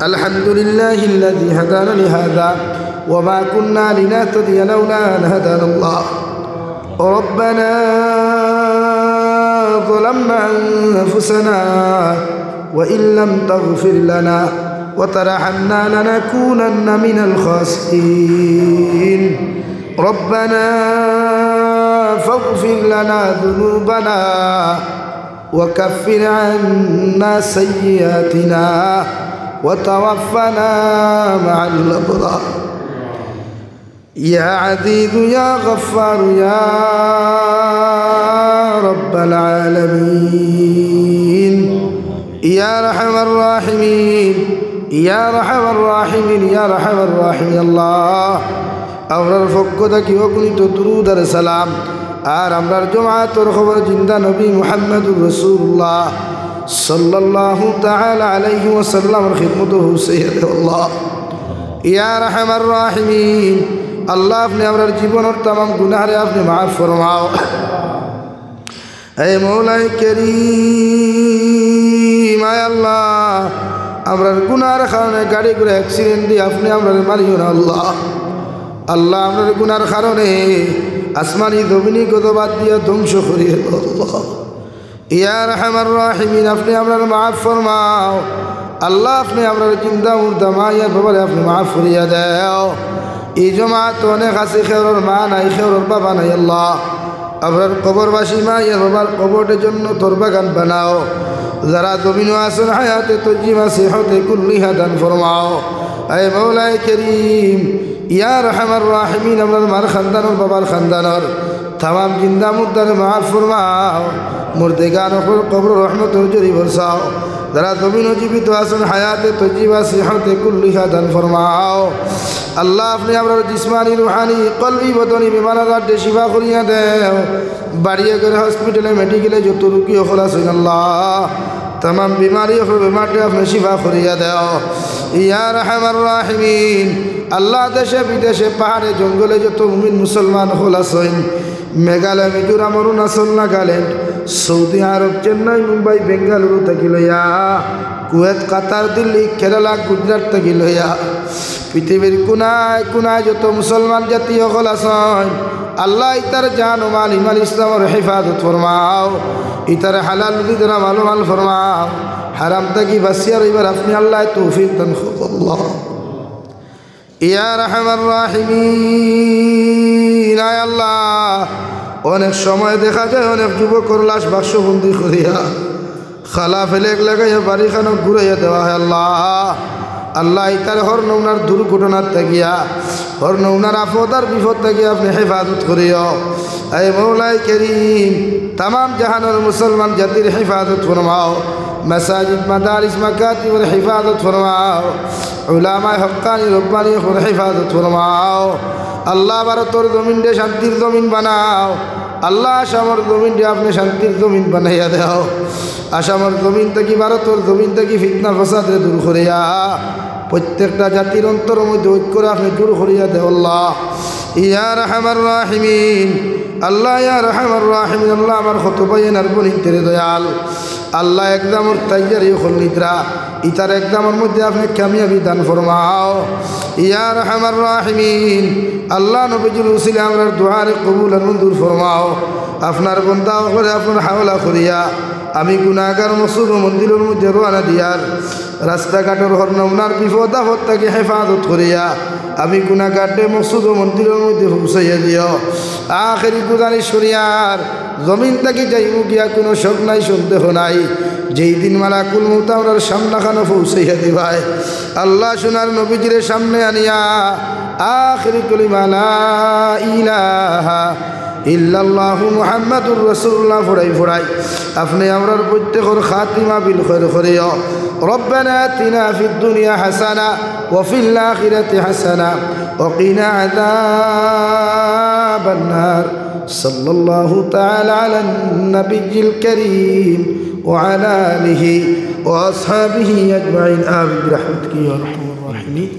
الحمد لله الذي هدانا لهذا وما كنا لنهتدي لولا أن هدانا الله ربنا ظلمنا أنفسنا وإن لم تغفر لنا وترحمنا لنكونن من الخاسرين ربنا فاغفر لنا ذنوبنا وكفر عنا سيئاتنا وتوفنا مع الأبرار يا عزيز يا غفار يا رب العالمين يا أرحم الراحمين يا أرحم الراحمين يا أرحم الراحمين الله আমরার পক্ষ থেকে অগণিত দুরূদ আর সালাম আর আমরার জমাতের খবর জিন্দা নবী মুহাম্মদুর রাসূলুল্লাহ সাল্লাল্লাহু তাআলা আলাইহি ওয়াসাল্লামের খিদমত হুসাইয়্যিদ আল্লাহ ইয়া আরহামার রাহিমিন আল্লাহ আপনি আমরার জীবনের तमाम গুনাহরে আপনি maaf ফরমাও হে মওলাই করিম আয় আল্লাহ আমরার গুনাহর কারণে গাড়ি করে অ্যাক্সিডেন্ট দিয়ে আপনি আমরার মারিও না আল্লাহ আল্লাহ আমরার গুনাহর কারণে আসমানি জমিনি গজবাদ দিয়ে ধ্বংস করিয়ে দাও আল্লাহ ইয়া আরহামার রাহিমিন আপনি আমরার maaf ফরমাও আল্লাহ আপনি আমরার জিন্দা মুর্দা মায়া বাবারে আপনি maaf করিয়া দাও এই জমাত অনেক আছে খেওর মা নাই খেওর বাবা নাই আল্লাহ আমরার কবরবাসী মায়া বাবার কবরের জন্য তোর বাগান বানাও যারা জমিনও আছেন হায়াতে তজ্জিমা সিহতে কুল্লিহা দান ফরমাও হে মওলাই করিম ইয়া আরহামার রাহিমিন আমরার মার খানদানর বাবার খানদানর तमाम जिंदा मुर्दार माफ फरमाओ मुर्देगान कब्र रहमत जरी बरसाओ जरा जमीन जीवित आसन हयात तजीबा सिहत कुल्लिहा दान फरमाओ अल्लाह अपने আমরার जिस्मानी रूहानी कल्बी बदनी बीमारात दे शिफा करिया दे बाड़िया कर हॉस्पिटले मेडिकले जो तो रुकी खला सुन अल्लाह तमाम बीमारी और बीमार अपने शिफा करिया दे या रहमान राहिमीन अल्लाह देशे विदेशे पहाड़े जंगले जो तो मुमिन मुसलमान खला सुन मेघालय मिजोराम अरुणाचल नागालैंड सऊदी आरब चेन्नई मुंबई बेंगालुरु तक लया कुवैत कतार दिल्ली केरला गुजरात तक लया पृथिवीर कोनाय कोनाय जो तो मुसलमान जाति सकल आছেন আল্লাহ ইতার জান ও মাল ইমান ইসলামের হেফাজত ফরমাও ইতার হালাল রিজক মাল ফরমাও হারাম থেকে বাঁচিয়ে রইবার আপনি আল্লাহ তৌফিক দান করুন আল্লাহ ইয়া আরহামার রাহিমিন আয় আল্লাহ অনেক সময় দেখা যায় অনেক যুবকের লাশ বাক্সবন্দি করিয়া খালা ফেলে লাগাইয়া বাড়িখানো ঘুরাইয়া দেওয়া হয় আল্লাহ আল্লাহ ইতার হর নৌনার দুর্ঘটনার থাকিয়া হর নৌনার আপদার বিপদ থেকে আপনি হেফাজত করিও হে মওলাই করিম तमाम जहानर मुसलमान जातिर हिफाजत फरमाओ मसाजिद मदारिस मकातिबर हिफाजत फरमाओ उलामा हक्कानी रब्बानी और हिफाजत फरमाओ अल्लाह भारतर जमीन दे शांतिर जमीन बनाओ अल्लाह आसामर जमीन दे आपने शांतिर जमीन बनाइया दाओ आसामर जमीन तक भारतर जमीन तक फितना फसाद दूर करिया प्रत्येकटा जातिर अंतर मध्य ऐक्य आपनि दूर करिया दाओ अल्लाह या रहमान राहिमीन अल्लाह या रहमान राहिमीन अल्लाह आमार खतबायन और बनिन तेरे दयाल अल्लाह एकदम और तैयारी खुलनिद्रा इतार एकदम और मध्य आपने कामयाबी दान फरमाओ या रहमान राहिमीन अल्लाह नबीजुल उसिला आमरार दुआर कबूल और मंजूर फरमाओ आपनार बंदा करे आपनार हावला करिया आमी गुनाहगार मसूद मंदिरेर मध्य रवाना दियार रास्ता घाटेर हर नमनार विपद आपद थेके हेफाजत करिया आमी गुनाहगारटे मसूद मंदिरेर मध्य पौঁছাইয়া दिओ आखिरी गुजारिश करियार जमीन थेके जाइबो गिया कोनो शक नाई सन्देह नाई जेई दिन मालाकुल मौत आमरार सामनाखानो पौঁছাইয়া दिबाय अल्लाह सोनार नबीजिरे सामने आनिया आखिरी कलिमा ला इलाहा इल्लल्लाहु मुहम्मदुर रसूलुल्लाह फराई फराई अपने अमरार प्रत्येकर खातिमा बिल खैर करियो रब्बना आतिना फिद दुनिया हसना व फिल आखिरति हसना व क़िना अज़ाबन नार सल्लल्लाहु तआला अला नबिय्यिल करीम व अला आलिहि व अस्हाबिहि अजमईन आमीन बिरहमतिका या अरहमर राहिमीन।